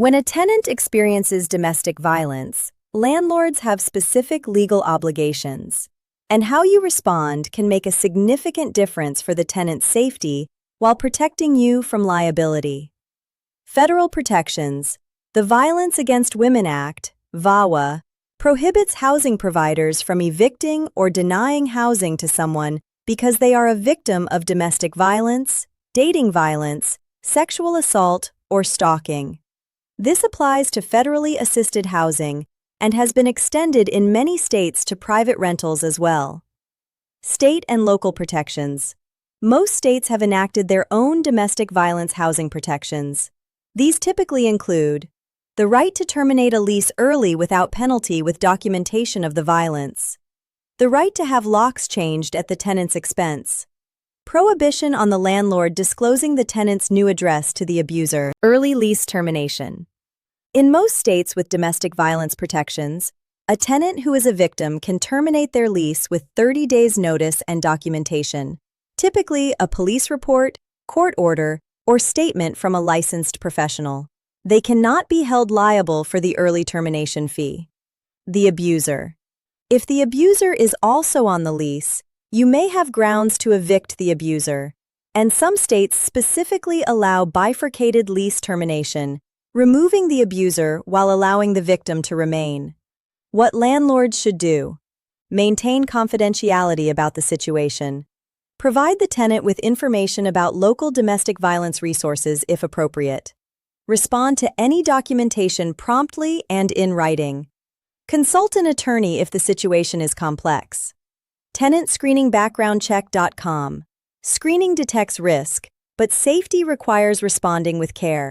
When a tenant experiences domestic violence, landlords have specific legal obligations, and how you respond can make a significant difference for the tenant's safety while protecting you from liability. Federal protections. The Violence Against Women Act, VAWA, prohibits housing providers from evicting or denying housing to someone because they are a victim of domestic violence, dating violence, sexual assault, or stalking. This applies to federally assisted housing and has been extended in many states to private rentals as well. State and local protections. Most states have enacted their own domestic violence housing protections. These typically include the right to terminate a lease early without penalty with documentation of the violence, the right to have locks changed at the tenant's expense, prohibition on the landlord disclosing the tenant's new address to the abuser, early lease termination. In most states with domestic violence protections, a tenant who is a victim can terminate their lease with 30 days' notice and documentation, typically a police report, court order, or statement from a licensed professional. They cannot be held liable for the early termination fee. The abuser. If the abuser is also on the lease, you may have grounds to evict the abuser, and some states specifically allow bifurcated lease termination, removing the abuser while allowing the victim to remain. What landlords should do: maintain confidentiality about the situation. Provide the tenant with information about local domestic violence resources if appropriate. Respond to any documentation promptly and in writing. Consult an attorney if the situation is complex. TenantScreeningBackgroundCheck.com. Screening detects risk, but safety requires responding with care.